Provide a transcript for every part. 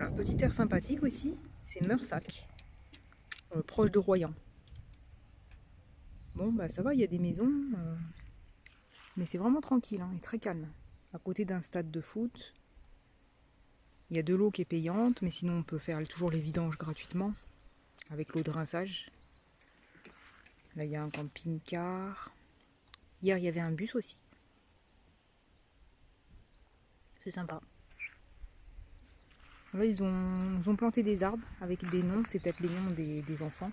Un petit air sympathique aussi, c'est Meursac, proche de Royan. Bon, bah ça va, il y a des maisons, mais c'est vraiment tranquille et très calme. À côté d'un stade de foot, il y a de l'eau qui est payante, mais sinon on peut faire toujours les vidanges gratuitement avec l'eau de rinçage. Là, il y a un camping-car. Hier, il y avait un bus aussi. C'est sympa. Là, ils ont planté des arbres avec des noms. C'est peut-être les noms des enfants,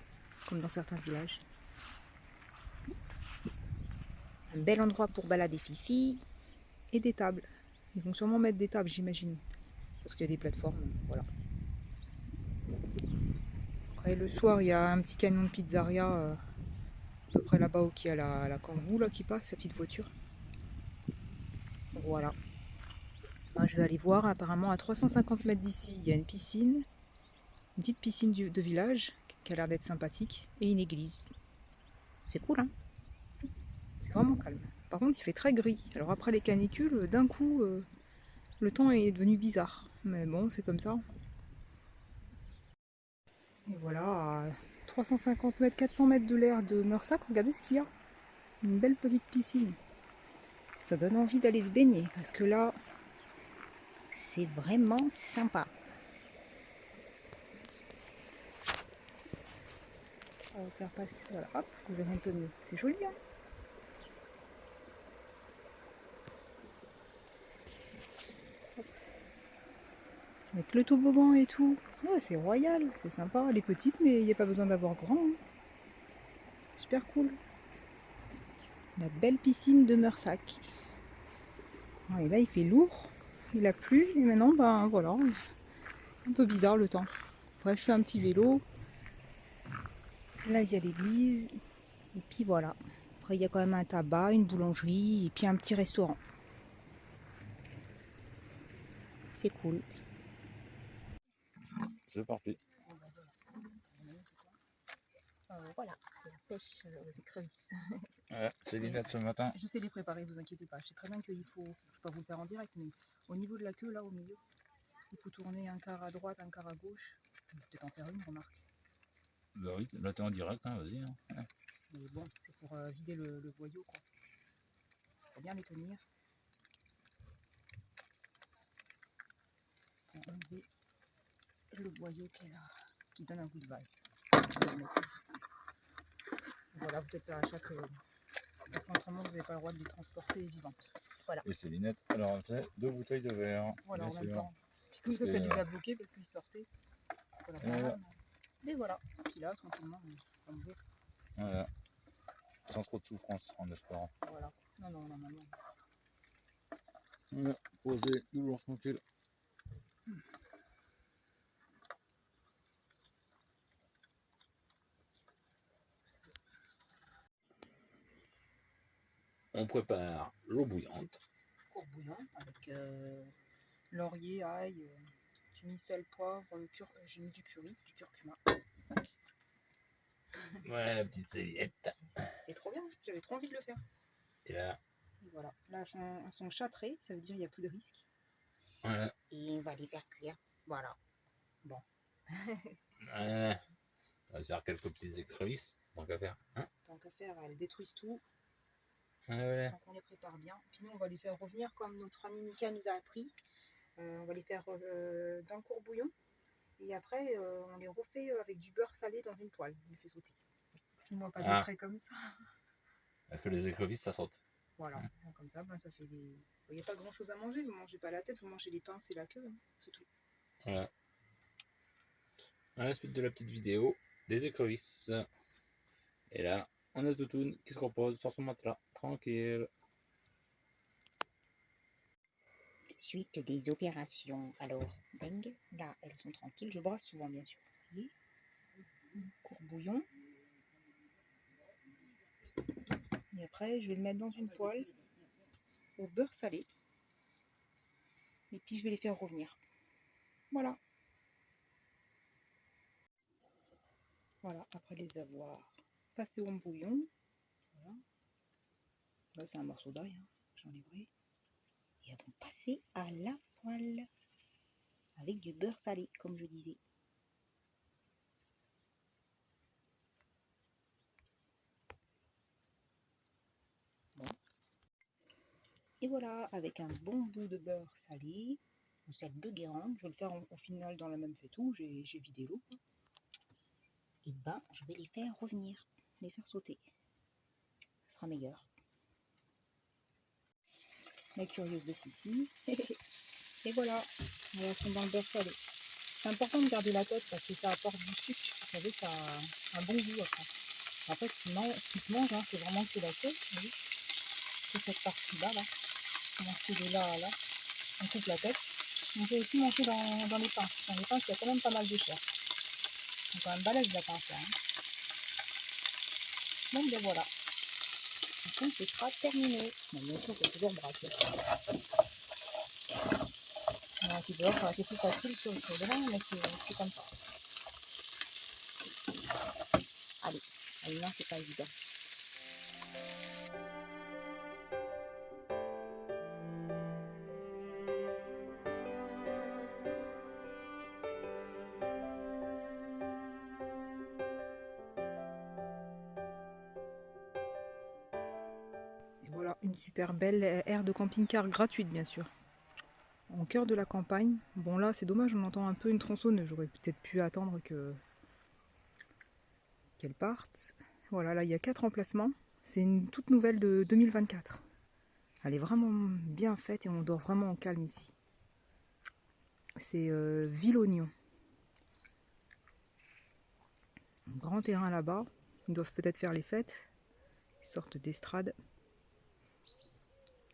comme dans certains villages. Un bel endroit pour balader Fifi. Et des tables. Ils vont sûrement mettre des tables, j'imagine. Parce qu'il y a des plateformes, voilà. Après, le soir, il y a un petit camion de pizzeria à peu près là-bas où il y a la Kangoo là, qui passe, sa petite voiture. Voilà. Moi, je vais aller voir. Apparemment, à 350 mètres d'ici, il y a une piscine. Une petite piscine de village qui a l'air d'être sympathique. Et une église. C'est cool, hein? C'est vraiment calme. Par contre, il fait très gris. Alors après les canicules, d'un coup, le temps est devenu bizarre. Mais bon, c'est comme ça. Et voilà, à 350 mètres, 400 mètres de l'air de Meursac, regardez ce qu'il y a. Une belle petite piscine. Ça donne envie d'aller se baigner, parce que là, c'est vraiment sympa. On va faire passer, voilà, hop, vous verrez un peu mieux. C'est joli, hein? Avec le toboggan et tout. Ouais, c'est royal, c'est sympa. Elle est petite, mais il n'y a pas besoin d'avoir grand, hein. Super cool. La belle piscine de Meursac. Et là, il fait lourd. Il a plu. Et maintenant, ben voilà. Un peu bizarre le temps. Bref, je fais un petit vélo. Là, il y a l'église. Et puis voilà. Après, il y a quand même un tabac, une boulangerie et puis un petit restaurant. C'est cool. C'est parti. Voilà, la pêche aux écrevisses. Ouais, c'est Linette ce matin. Je sais les préparer, vous inquiétez pas. Je sais très bien qu'il faut, je peux pas vous le faire en direct, mais au niveau de la queue, là, au milieu, il faut tourner un quart à droite, un quart à gauche. Je vais peut-être en faire une, remarque. Bah oui, là t'es en direct, hein, vas-y. Hein. Mais bon, c'est pour vider le boyau, quoi. Faut bien les tenir. Pour enlever le boyau qui est là, qui donne un goût de vague. Voilà, vous faites ça à chaque... parce qu'autrement, vous n'avez pas le droit de les transporter vivantes. Voilà. Et c'est Linette, alors on fait 2 bouteilles de verre. Voilà, bien en même sûr. temps. Puis comme ça les a bloqués parce qu'ils sortaient. Voilà. Mais voilà. Puis là, tranquillement, on va ouvrir. Voilà. Sans trop de souffrance, en espérant. Voilà. Non, normalement. Voilà, posé, toujours tranquille. On prépare l'eau bouillante. Court bouillon avec laurier, ail, j'ai mis sel, poivre, j'ai mis du curry, du curcuma. Voilà la petite serviette. C'est trop bien, j'avais trop envie de le faire. Et là, Et voilà, là elles sont châtrées, ça veut dire qu'il n'y a plus de risque. voilà. Et on va les faire cuire. Voilà. Bon. Voilà. On va faire quelques petites écrevisses, tant qu'à faire. Hein, tant qu'à faire, elles détruisent tout. voilà. Donc on les prépare bien. Puis nous, on va les faire revenir comme notre ami Mika nous a appris. On va les faire dans le court bouillon. Et après, on les refait avec du beurre salé dans une poêle. On les fait sauter. Moi, pas de près comme ça. Parce que les écrevisses, ça saute. Voilà, comme ça, ben, ça fait des... Il n'y a pas grand chose à manger, vous mangez pas la tête, vous mangez les pinces et la queue, hein. C'est tout. Voilà. À la suite de la petite vidéo, des écrevisses. Et là, on a Toutoune qui se repose sur son matelas, tranquille. Suite des opérations. Alors, dingue, là, elles sont tranquilles. Je brasse souvent, bien sûr. Vous voyez, court bouillon. Et après, je vais le mettre dans une poêle au beurre salé. Et puis, je vais les faire revenir. Voilà. Voilà, après les avoir passés au bouillon. Voilà. Là, c'est un morceau d'ail, hein. J'enlèverai. Et elles vont passer à la poêle. À avec du beurre salé, comme je disais. Bon. Et voilà, avec un bon bout de beurre salé, ou cette de Guérande, je vais le faire au final dans la même faitout, j'ai vidé l'eau. Et ben, je vais les faire revenir, les faire sauter. Ce sera meilleur. La curieuse de Fifi. Et voilà, elles sont dans le beurre salé. C'est important de garder la tête parce que ça apporte du sucre. Vous savez, ça a un bon goût après. Après, ce qui se mange, hein, c'est vraiment que la tête. Vous voyez, c'est cette partie-là, là. On mange que de là à là. On coupe la tête. On peut aussi manger dans les pinces. Dans les pinces, il y a quand même pas mal de chair. C'est quand même balèze la pince là. Hein. Donc ben voilà. Donc ce sera terminé. Mais bien sûr, c'est toujours brasser. Un petit beurre, ça aurait été plus facile sur le devant, mais c'est comme ça. Allez, non, c'est pas évident. Et voilà, une super belle aire de camping-car gratuite, bien sûr. En cœur de la campagne. Bon là, c'est dommage, on entend un peu une tronçonneuse. J'aurais peut-être pu attendre qu'elle parte. Voilà, là, il y a 4 emplacements. C'est une toute nouvelle de 2024. Elle est vraiment bien faite et on dort vraiment en calme ici. C'est Ville-Oignon. Un grand terrain là-bas. Ils doivent peut-être faire les fêtes. Ils sortent d'estrade.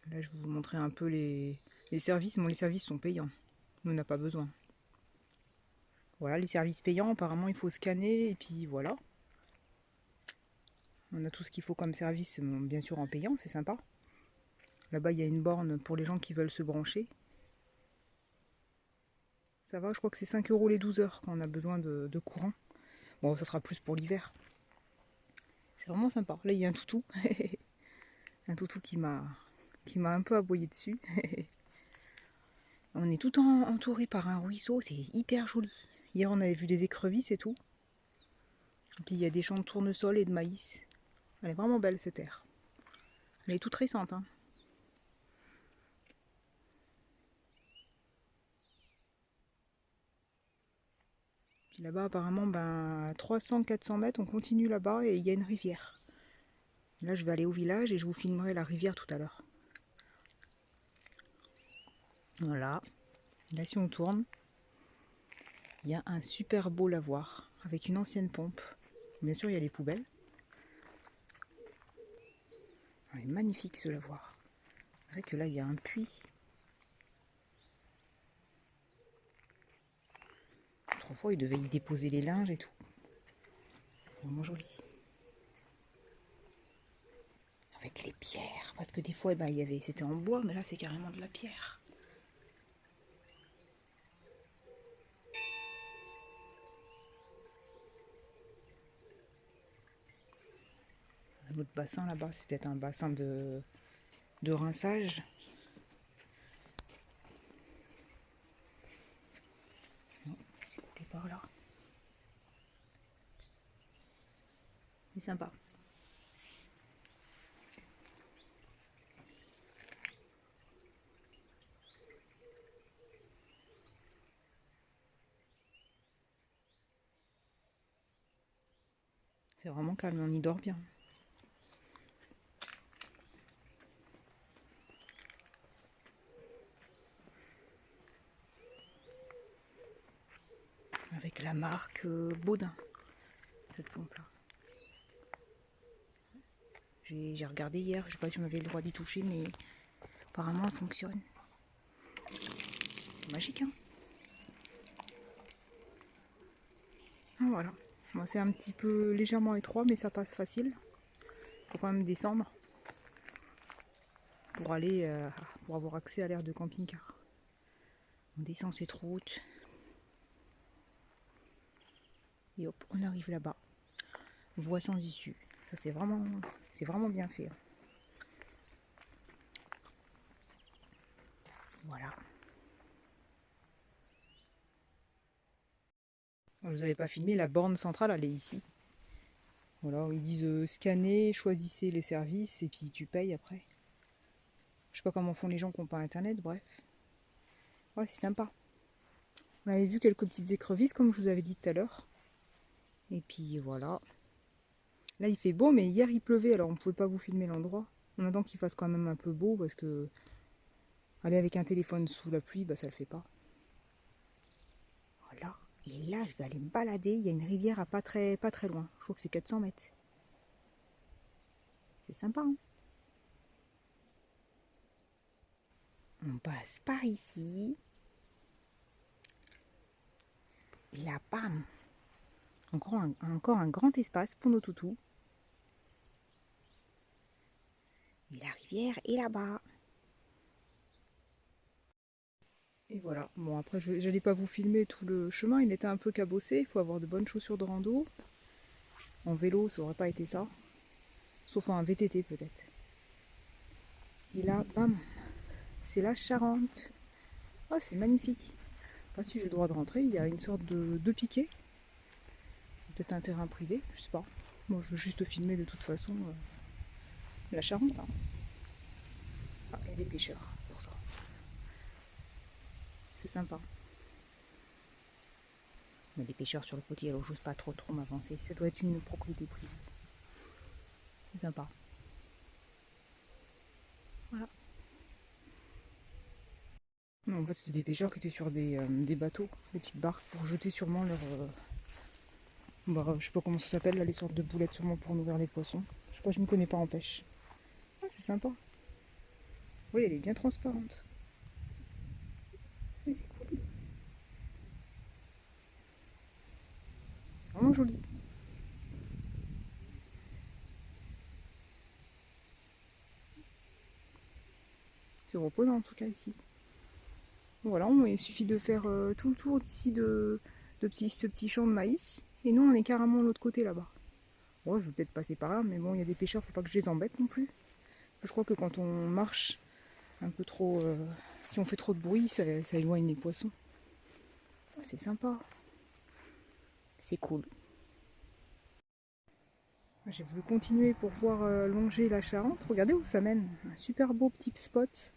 Là, je vais vous montrer un peu les services. Bon, les services sont payants. Nous, on n'a pas besoin. Voilà, les services payants, apparemment, il faut scanner et puis voilà. On a tout ce qu'il faut comme service, bien sûr en payant, c'est sympa. Là-bas, il y a une borne pour les gens qui veulent se brancher. Ça va, je crois que c'est 5 € les 12 heures quand on a besoin de courant. Bon, ça sera plus pour l'hiver. C'est vraiment sympa. Là, il y a un toutou. Un toutou qui m'a un peu aboyé dessus. On est tout entouré par un ruisseau, c'est hyper joli. Hier, on avait vu des écrevisses et tout. Et puis, il y a des champs de tournesol et de maïs. Elle est vraiment belle, cette aire. Elle est toute récente, hein. Puis là-bas, apparemment, à 300-400 mètres, on continue là-bas et il y a une rivière. Là, je vais aller au village et je vous filmerai la rivière tout à l'heure. Voilà. Là, si on tourne, il y a un super beau lavoir avec une ancienne pompe. Bien sûr, il y a les poubelles. Il est magnifique ce lavoir. C'est vrai que là, il y a un puits. Autrefois, ils devaient y déposer les linges et tout. Vraiment joli. Avec les pierres. Parce que des fois, c'était en bois, mais là, c'est carrément de la pierre. L'autre bassin là-bas, c'est peut-être un bassin de rinçage. Non, c'est coulé par là. C'est sympa. C'est vraiment calme, on y dort bien. Avec la marque Baudin, cette pompe-là. J'ai regardé hier, je sais pas si on avait le droit d'y toucher, mais apparemment elle fonctionne. C'est magique, hein. Ah, voilà. Bon, c'est un petit peu légèrement étroit, mais ça passe facile. Faut quand même descendre pour aller pour avoir accès à l'aire de camping-car. On descend cette route. Et hop, on arrive là-bas. Voie sans issue. Ça c'est vraiment bien fait. Voilà. Je vous avais pas filmé, la borne centrale, elle est ici. Voilà, ils disent scanner, choisissez les services et puis tu payes après. Je sais pas comment font les gens qui n'ont pas internet, bref. Ouais, c'est sympa. On avait vu quelques petites écrevisses comme je vous avais dit tout à l'heure. Et puis voilà. Là il fait beau mais hier il pleuvait alors on ne pouvait pas vous filmer l'endroit. On attend qu'il fasse quand même un peu beau parce que aller avec un téléphone sous la pluie, bah ça le fait pas. Voilà. Et là je vais aller me balader. Il y a une rivière à pas très loin. Je crois que c'est 400 mètres. C'est sympa hein. On passe par ici. Et là, bam! Encore un grand espace pour nos toutous. Et la rivière est là-bas. Et voilà. Bon, après, je n'allais pas vous filmer tout le chemin. Il était un peu cabossé. Il faut avoir de bonnes chaussures de rando. En vélo, ça aurait pas été ça. Sauf en VTT peut-être. Et là, bam! C'est la Charente. Oh, c'est magnifique. Je sais pas si j'ai le droit de rentrer. Il y a une sorte de piquet. Peut-être un terrain privé. Je sais pas. Moi, je veux juste filmer de toute façon la Charente. Hein. Ah, il y a des pêcheurs pour ça. C'est sympa. Il y a des pêcheurs sur le côté, alors j'ose pas trop m'avancer. Ça doit être une propriété privée. C'est sympa. Voilà. Non, en fait, c'était des pêcheurs qui étaient sur des bateaux, des petites barques pour jeter sûrement leur. Je sais pas comment ça s'appelle, là, les sortes de boulettes sûrement pour nourrir les poissons. Je sais pas, je me connais pas en pêche. Ah, c'est sympa. Oui, elle est bien transparente. Oui, c'est cool. C'est vraiment joli. C'est reposant en tout cas ici. Voilà, il suffit de faire tout le tour d'ici ce petit champ de maïs. Et nous, on est carrément de l'autre côté là-bas. Bon, je vais peut-être passer par là, mais bon, il y a des pêcheurs, faut pas que je les embête non plus. Je crois que quand on marche un peu trop, si on fait trop de bruit, ça éloigne les poissons. Oh, c'est sympa. C'est cool. J'ai voulu continuer pour voir longer la Charente. Regardez où ça mène. Un super beau petit spot.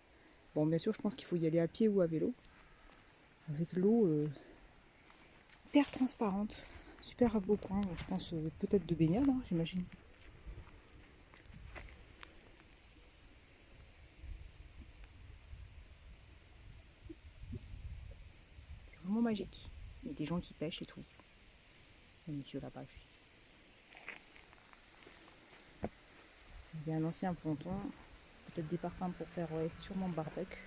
Bon, bien sûr, je pense qu'il faut y aller à pied ou à vélo. Avec l'eau hyper transparente. Super beau coin. Donc, je pense peut-être de baignade, hein, j'imagine. C'est vraiment magique. Il y a des gens qui pêchent et tout. Le monsieur là-bas, juste. Il y a un ancien ponton. Peut-être des parfums pour faire sûrement barbecue.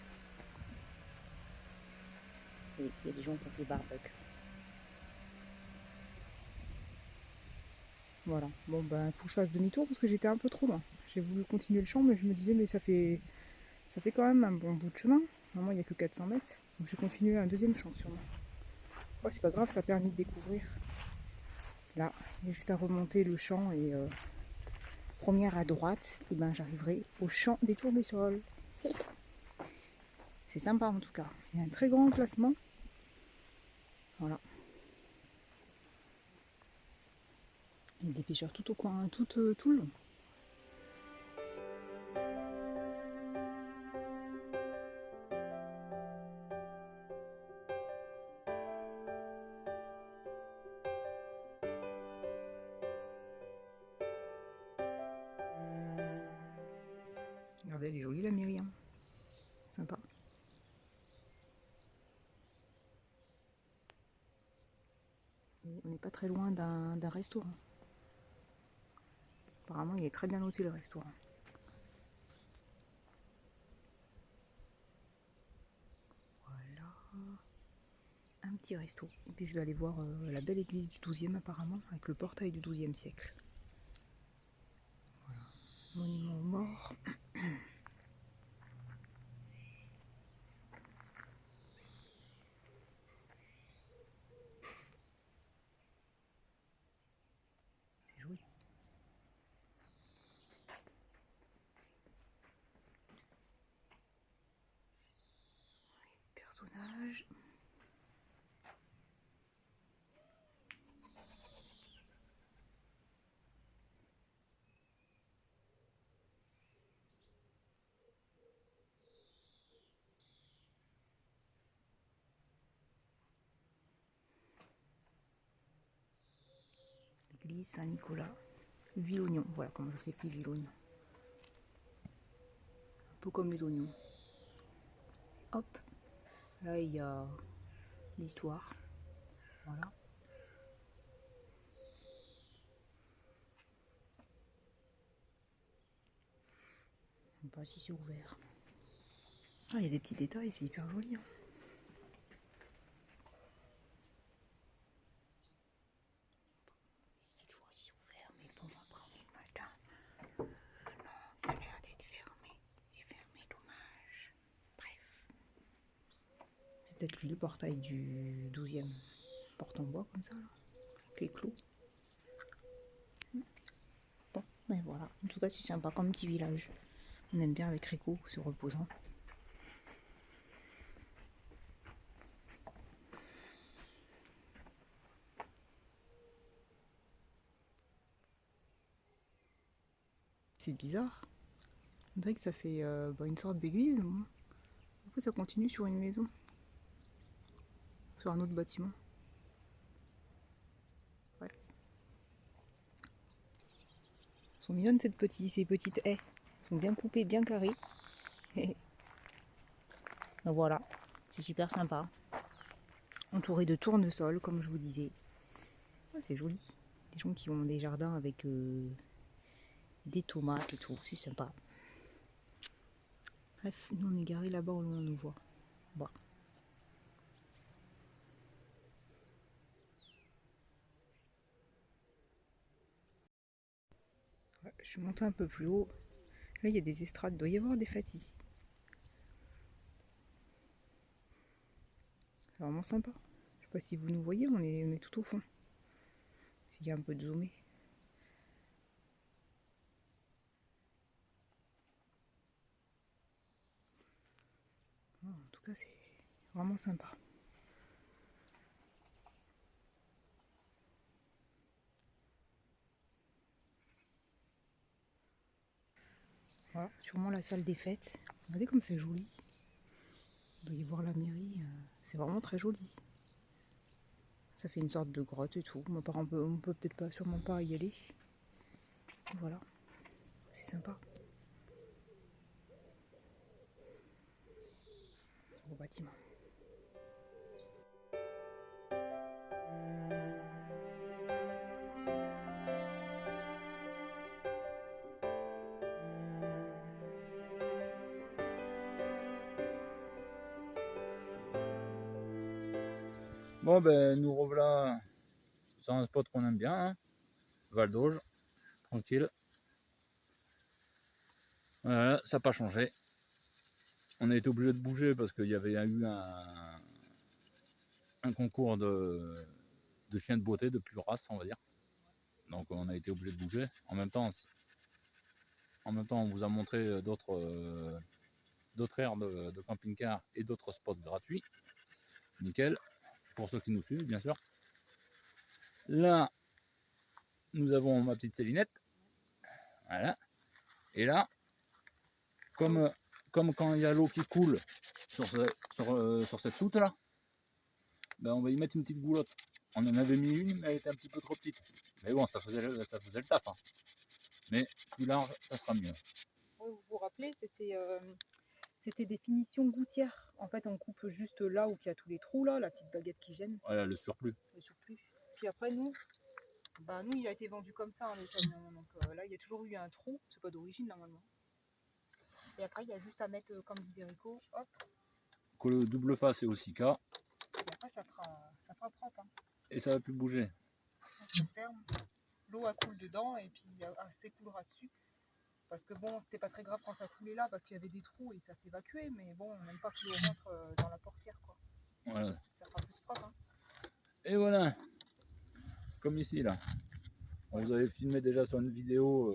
Oui, il y a des gens qui ont fait barbecue. Voilà. Bon ben, il faut que je fasse demi-tour parce que j'étais un peu trop loin. J'ai voulu continuer le champ, mais je me disais, mais ça fait quand même un bon bout de chemin. Normalement, il n'y a que 400 mètres. Donc j'ai continué un deuxième champ sûrement. Ouais, c'est pas grave, ça a permis de découvrir. Là, il y a juste à remonter le champ et première à droite, et ben j'arriverai au champ des tournesols. C'est sympa en tout cas. Il y a un très grand emplacement. Voilà. Il y a des pêcheurs tout au coin, tout le long. Regardez, elle est jolie la Myriam. Sympa. Et on n'est pas très loin d'un restaurant. Apparemment, il est très bien noté le restaurant. Voilà. Un petit resto. Et puis je vais aller voir la belle église du 12e apparemment, avec le portail du 12e siècle. Voilà. Monument aux morts. C'est joli. Personnage. Église Saint-Nicolas. Villognon, voilà comment ça s'écrit Villognon. Un peu comme les oignons. Hop, là il y a l'histoire. Voilà. Je ne sais pas si c'est ouvert. Ah, il y a des petits détails, c'est hyper joli. Hein. C'est toujours aussi ouvert, mais bon, après on est le matin. Ah non, il a l'air d'être fermé. C'est fermé, dommage. Bref. C'est peut-être le portail du 12e. Porte en bois comme ça, là. Avec les clous. Bon, mais voilà. En tout cas, c'est sympa comme petit village. On aime bien avec Rico, se reposant. C'est bizarre. On dirait que ça fait une sorte d'église. Après, ça continue sur une maison. Sur un autre bâtiment. Ouais. Elles sont mignonnes ces petites haies. Elles sont bien coupées, bien carrées. Donc voilà, c'est super sympa. Entouré de tournesols, comme je vous disais. Ah, c'est joli. Des gens qui ont des jardins avec des tomates et tout, c'est sympa. Bref, nous on est garés là-bas au loin, on nous voit. Bon. Ouais, je suis montée un peu plus haut. Là, il y a des estrades. Il doit y avoir des fêtes ici. C'est vraiment sympa. Je sais pas si vous nous voyez, on est tout au fond. Il y a un peu de zoomé. En tout cas, c'est vraiment sympa. Voilà, sûrement la salle des fêtes. Regardez comme c'est joli. Il doit y voir la mairie. C'est vraiment très joli. Ça fait une sorte de grotte et tout. Mes parents, on peut peut-être pas, sûrement pas y aller. Voilà, c'est sympa. Au bâtiment. Bon ben nous revoilà sur un spot qu'on aime bien, hein. Val d'Auge, tranquille. Voilà, ça n'a pas changé. On a été obligé de bouger parce qu'il y avait eu un concours de chiens de beauté, de plus race, on va dire. Donc on a été obligé de bouger. En même temps, on vous a montré d'autres aires de camping-car et d'autres spots gratuits. Nickel. Pour ceux qui nous suivent, bien sûr. Là, nous avons ma petite Célinette. Voilà. Et là, comme quand il y a l'eau qui coule sur cette soute là, ben on va y mettre une petite goulotte. On en avait mis une, mais elle était un petit peu trop petite. Mais bon, ça faisait le taf. Hein. Mais plus large, ça sera mieux. Vous vous rappelez, c'était des finitions gouttières. En fait, on coupe juste là où il y a tous les trous, là, la petite baguette qui gêne. Voilà, le surplus. Puis après, nous, il a été vendu comme ça en Italie. Donc là, il y a toujours eu un trou. C'est pas d'origine, normalement. Et après, il y a juste à mettre, comme disait Rico, hop. Que le double face et aussi cas. Et après, ça fera propre. Hein. Et ça va plus bouger. On se ferme. L'eau coule dedans et puis elle s'écoulera dessus. Parce que bon, c'était pas très grave quand ça coulait là parce qu'il y avait des trous et ça s'évacuait. Mais bon, on n'aime pas que l'eau rentre dans la portière, quoi. Voilà. Ça fera plus propre. Hein. Et voilà. Comme ici, là. On vous avait filmé déjà sur une vidéo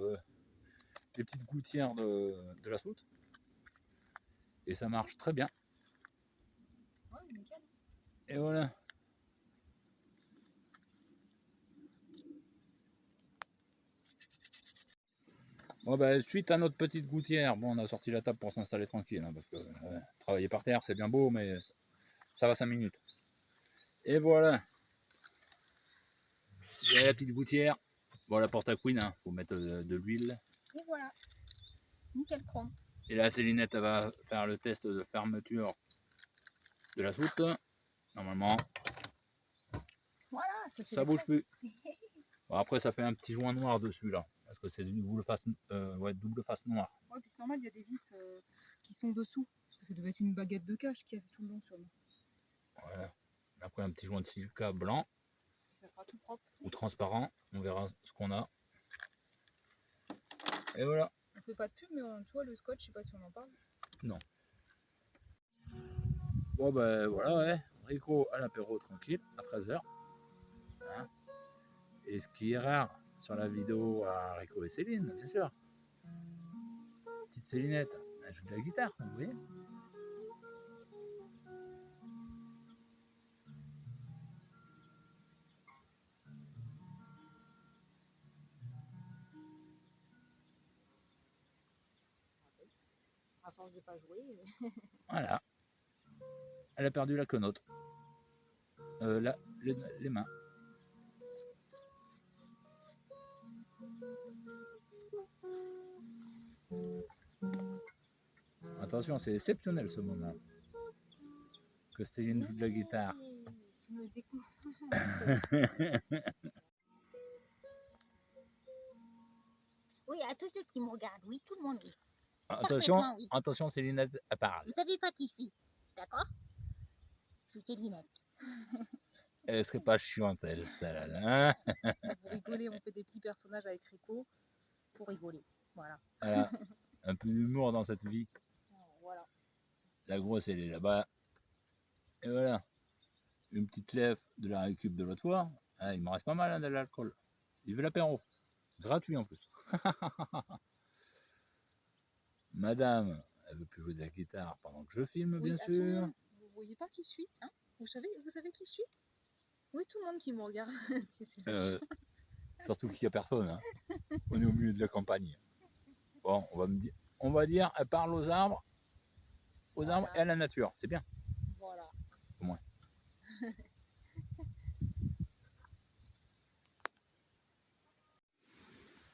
les petites gouttières de la soute. Et ça marche très bien. Ouais, nickel. Et voilà. Bon ben, suite à notre petite gouttière, bon, on a sorti la table pour s'installer tranquille, hein, parce que travailler par terre c'est bien beau, mais ça va 5 minutes. Et voilà. Il y a la petite gouttière Bon, la porte à queen, hein, faut mettre de l'huile. Et voilà. Nickel chrome. Et là, Célinette, elle va faire le test de fermeture de la soute. Normalement, Voilà, ça bouge plus. Bon, après, ça fait un petit joint noir dessus, là. Parce que c'est une double face, double face noire. Ouais, puis c'est normal, il y a des vis qui sont dessous. Parce que ça devait être une baguette de cache qui avait tout le long sûrement. Voilà. Après, un petit joint de silica blanc. Ça fera tout propre. Ou transparent. On verra ce qu'on a. Et voilà. On fait pas de pub, mais tu vois, le scotch, je sais pas si on en parle. Non. Bon, ben voilà, ouais. Rico à l'apéro tranquille, à 13h. Hein. Et ce qui est rare sur la vidéo à Rico et Céline, bien sûr. Petite Célinette, elle joue de la guitare, vous voyez. À force de pas jouer. Voilà. Elle a perdu la quenotte. Les mains. Attention, c'est exceptionnel ce moment. Que Céline joue de la guitare. Tu me découvres. Oui, à tous ceux qui me regardent, oui, tout le monde, oui. Attention, Oui. attention, Célinette, elle parle. Vous savez pas qui je suis, d'accord? Je suis Célinette. Elle serait pas chiante, elle, celle-là. Hein. C'est pour rigoler, on fait des petits personnages avec Rico pour rigoler. Voilà. Voilà. Un peu d'humour dans cette vie. Voilà. La grosse, elle est là-bas. Et voilà. Une petite lèvre de la récup de l'autre fois. Ah, il me reste pas mal hein, de l'alcool. Il veut l'apéro. Gratuit en plus. Madame, elle veut plus jouer de la guitare pendant que je filme, Oui, bien sûr. Vous voyez pas qui je suis, hein? Vous savez qui je suis? Oui, tout le monde qui me regarde. Surtout qu'il n'y a personne. Hein. On est au milieu de la campagne. Bon, on va dire, elle parle aux arbres et à la nature. C'est bien. Voilà. Au moins.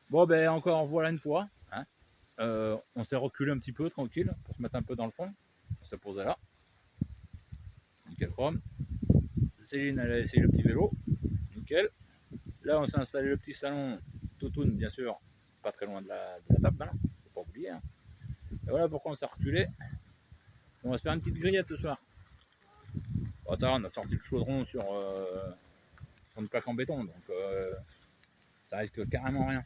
Bon, ben encore voilà une fois. Hein. On s'est reculé un petit peu, tranquille, pour se mettre un peu dans le fond. On s'est posé là. Nickel chrome. Céline, elle a essayé le petit vélo. Nickel. Là, on s'est installé le petit salon Toutoune, bien sûr, pas très loin de la table, hein. Faut pas oublier. Hein. Et voilà pourquoi on s'est reculé. On va se faire une petite grillette ce soir. Bon, ça va, on a sorti le chaudron sur une plaque en béton, donc ça risque carrément rien.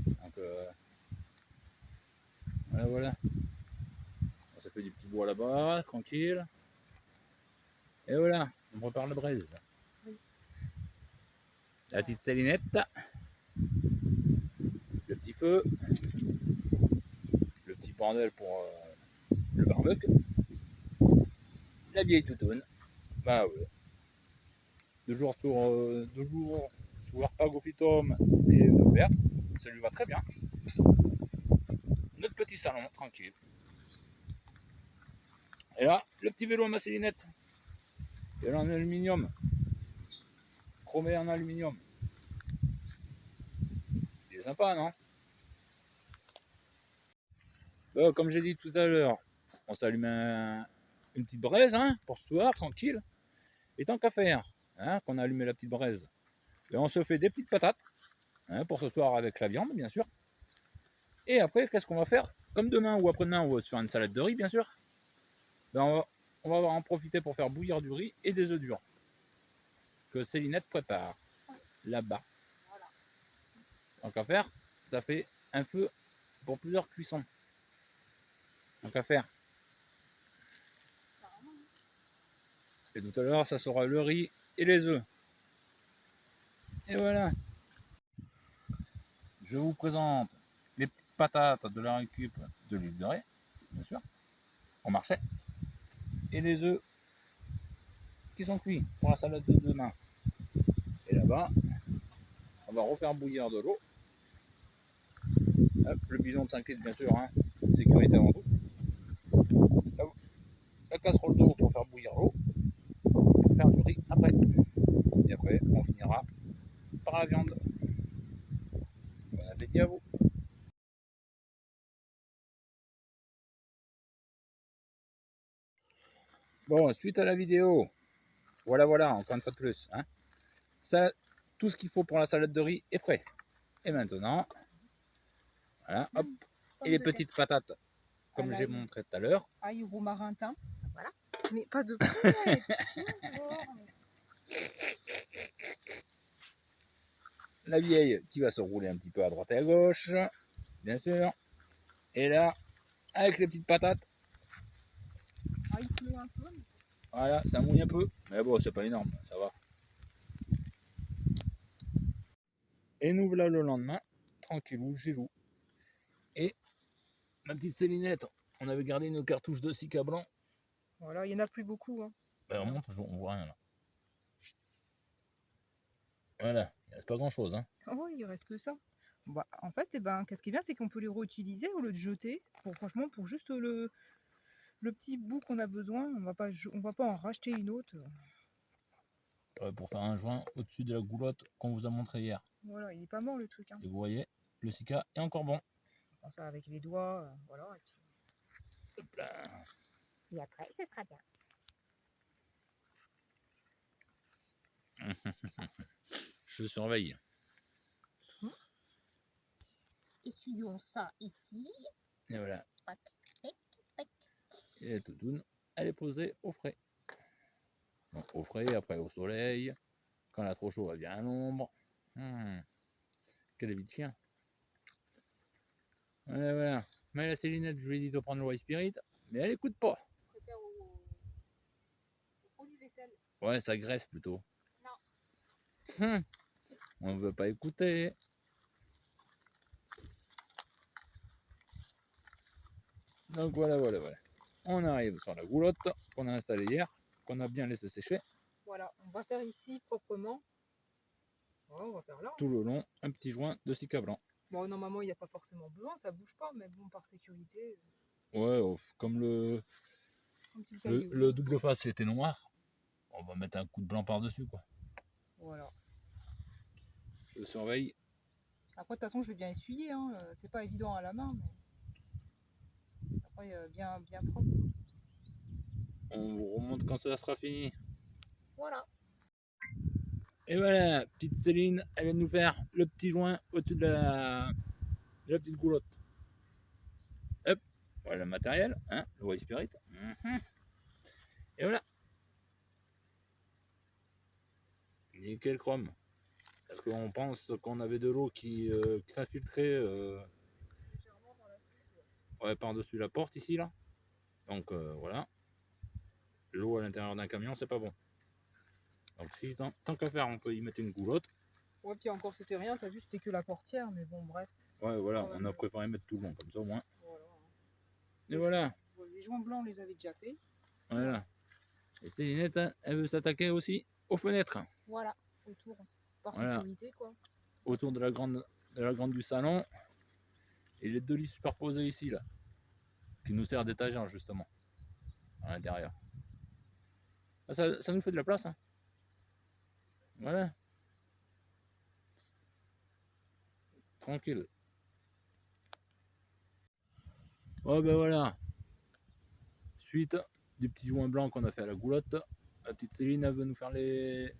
Donc voilà. On s'est fait du petit bois là-bas, tranquille. Et voilà, on prépare le braise. Oui. La petite Célinette. Le petit feu. Le petit bordel pour le barbecue. La vieille toutoune. Bah ouais. 2 jours sous Arpagophytum et œufs verts. Ça lui va très bien. Notre petit salon, tranquille. Et là, le petit vélo à ma Célinette. Elle est en aluminium. Chromé en aluminium. Il est sympa, non? Bon, comme j'ai dit tout à l'heure, on s'allume une petite braise hein, pour ce soir, tranquille. Et tant qu'à faire, hein, qu'on a allumé la petite braise, et on se fait des petites patates hein, pour ce soir avec la viande, bien sûr. Et après, qu'est-ce qu'on va faire? Comme demain ou après-demain, on va se faire une salade de riz, bien sûr. Ben, on va en profiter pour faire bouillir du riz et des œufs durs que Célinette prépare là-bas. Voilà. Tant qu'à faire, ça fait un feu pour plusieurs cuissons. Tant qu'à faire. Et tout à l'heure, ça sera le riz et les œufs. Et voilà. Je vous présente les petites patates de la récup de l'huile de raie, bien sûr, au marché. Et les œufs qui sont cuits pour la salade de demain. Et là-bas, on va refaire bouillir de l'eau. Le bidon de 5 litres, bien sûr, hein, sécurité avant tout. La casserole d'eau pour faire bouillir l'eau. Pour faire du riz après. Et après, on finira par la viande. appétit à vous. Bon, suite à la vidéo, voilà, encore une fois de plus. Hein. Ça, tout ce qu'il faut pour la salade de riz est prêt. Et maintenant, voilà, hop, et les petites patates, comme j'ai montré tout à l'heure. Ail, romarin, thym. Voilà. Mais pas de poulet. La vieille qui va se rouler un petit peu à droite et à gauche, bien sûr. Et là, avec les petites patates, Ah, il pleut un peu. voilà, ça mouille un peu, mais bon, c'est pas énorme, ça va. Et nous voilà le lendemain, tranquillou, gilou. Et ma petite Célinette, on avait gardé une cartouche de Sika blanc. Voilà, il n'y en a plus beaucoup. Hein. Ben, on monte, on voit rien là. Voilà, il reste pas grand chose. Hein. Oh, il reste que ça. Bah, en fait, eh ben, qu'est-ce qui est bien, c'est qu'on peut les réutiliser au lieu de jeter. Franchement, pour juste le petit bout qu'on a besoin, on va pas en racheter une autre. Pour faire un joint au-dessus de la goulotte qu'on vous a montré hier. Voilà, il est pas mort le truc. Hein. Et vous voyez, le Sika est encore bon. On prend ça avec les doigts, voilà. Et puis... Hop là. Et après, ce sera bien. Je surveille. Essuyons ça ici. Et voilà. Tac, tac, tac. Et la toutoune, elle est posée au frais. Donc au frais, après au soleil. Quand il a trop chaud, elle vient à l'ombre. Quel habit de chien. Voilà. Mais la Célinette, je lui ai dit de prendre le White Spirit, mais elle écoute pas. Je préfère au produit vaisselle. Ouais, ça graisse plutôt. Non. On ne veut pas écouter. Donc voilà. On arrive sur la goulotte qu'on a installée hier, qu'on a bien laissé sécher. Voilà, on va faire ici proprement. Voilà, on va faire là. Tout le long, un petit joint de Sika blanc. Bon, normalement, il n'y a pas forcément besoin, ça bouge pas, mais bon, par sécurité. Ouais, comme Un petit caillou. le double face était noir, on va mettre un coup de blanc par-dessus, quoi. Voilà. Je surveille. Après, de toute façon, je vais bien essuyer. Hein. C'est pas évident à la main, mais après, bien propre. On vous remonte quand ça sera fini. Voilà. Et voilà, petite Céline, elle vient de nous faire le petit joint au-dessus de la petite goulotte. Hop, voilà le matériel, hein, le White Spirit. Et voilà. Nickel chrome. Parce qu'on pense qu'on avait de l'eau qui s'infiltrait ouais, par-dessus la porte ici, là. Donc voilà. L'eau à l'intérieur d'un camion, c'est pas bon. Donc si tant qu'à faire, on peut y mettre une goulotte. Ouais, puis encore, c'était rien, t'as vu, c'était que la portière, mais bon, bref. Ouais, voilà, on a préféré mettre tout le long, comme ça au moins. Voilà. Et voilà. Les joints blancs, on les avait déjà fait. Voilà. Et Célinette, elle veut s'attaquer aussi aux fenêtres. Voilà. Autour, par Voilà. sécurité, quoi. Autour de la grande du salon. Et les deux lits superposés ici, là. Qui nous sert d'étagère, justement. À l'intérieur. Ça nous fait de la place, hein. Voilà. Tranquille. Oh ben voilà. Suite du petit joint blanc qu'on a fait à la goulotte. La petite Céline, elle veut nous faire les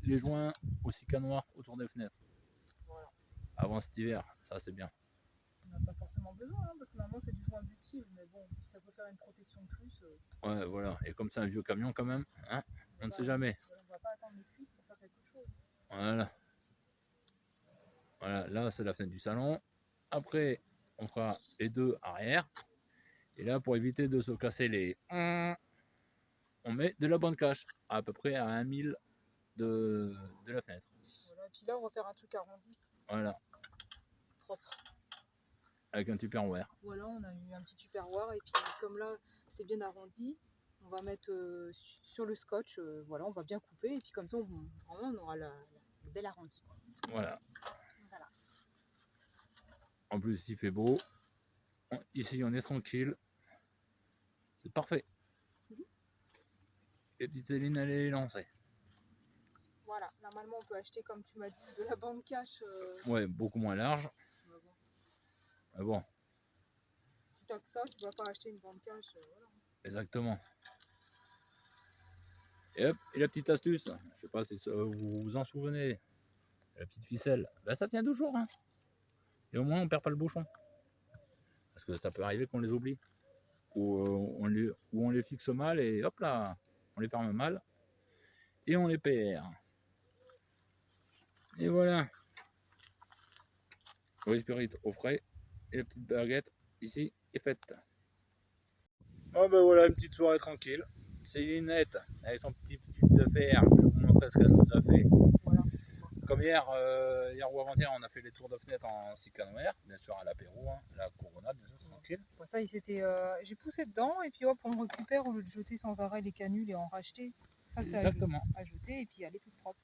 joints au Sika noir autour des fenêtres. Voilà. Avant cet hiver, ça c'est bien. On n'a pas forcément besoin, hein, parce que normalement c'est du joint butyl, mais bon, si ça peut faire une protection de plus. Ouais, voilà. Et comme c'est un vieux camion quand même, hein, on ne sait jamais. On va pas attendre les cuites pour faire quelque chose. Voilà. Voilà, là c'est la fenêtre du salon. Après, on fera les deux arrière. Et là, pour éviter de se casser les... On met de la bande cache, à peu près à 1 000 de la fenêtre. Voilà, et puis là, on va faire un truc arrondi. Voilà. Propre. Avec un tupperware. Voilà, on a eu un petit tupperware, et puis comme là, c'est bien arrondi, on va mettre sur le scotch, voilà, on va bien couper, et puis comme ça, vraiment, on aura le bel arrondi. Voilà. Voilà. En plus, il fait beau. Ici, on est tranquille. C'est parfait. Et petite Céline, elle est lancée. Voilà, normalement, on peut acheter, comme tu m'as dit, de la bande cache. Ouais, beaucoup moins large. Bon, Mais bon, Si t'as que ça, tu vas pas acheter une vente cash. Voilà. exactement. Et hop, et la petite astuce, je sais pas si vous vous en souvenez, la petite ficelle, ben ça tient toujours, hein. Et au moins on perd pas le bouchon. Parce que ça peut arriver qu'on les oublie. Ou on les fixe mal et hop là, on les ferme mal et on les perd. Et voilà. Le spirit au frais et la petite baguette ici est faite. Oh ben voilà, une petite soirée tranquille. Célinette, avec son petit fil de fer, je vais vous montrer ce qu'elle nous a fait. Voilà. Comme hier ou avant-hier, on a fait les tours de fenêtre en cyclanoair, bien sûr à l'apéro, hein, la Corona, bien sûr, tranquille. Bon, ça, j'ai poussé dedans et puis hop, on récupère au lieu de jeter sans arrêt les canules et en racheter. Ça, c'est Exactement. à jeter et puis elle est toute propre.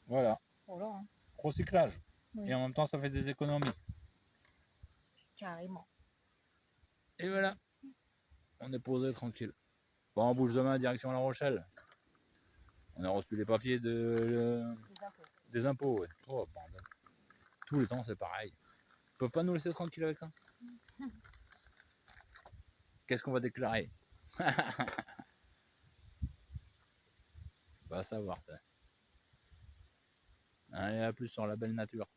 Voilà, Voilà, hein. recyclage. Oui. Et en même temps, ça fait des économies. Carrément. Et voilà, on est posé tranquille. Bon, on bouge demain direction La Rochelle. On a reçu les papiers des impôts. Ouais. Oh, bordel. Tous les temps, c'est pareil. Ils peuvent pas nous laisser tranquille avec ça. Qu'est-ce qu'on va déclarer? Va savoir. Allez, à plus sur la belle nature.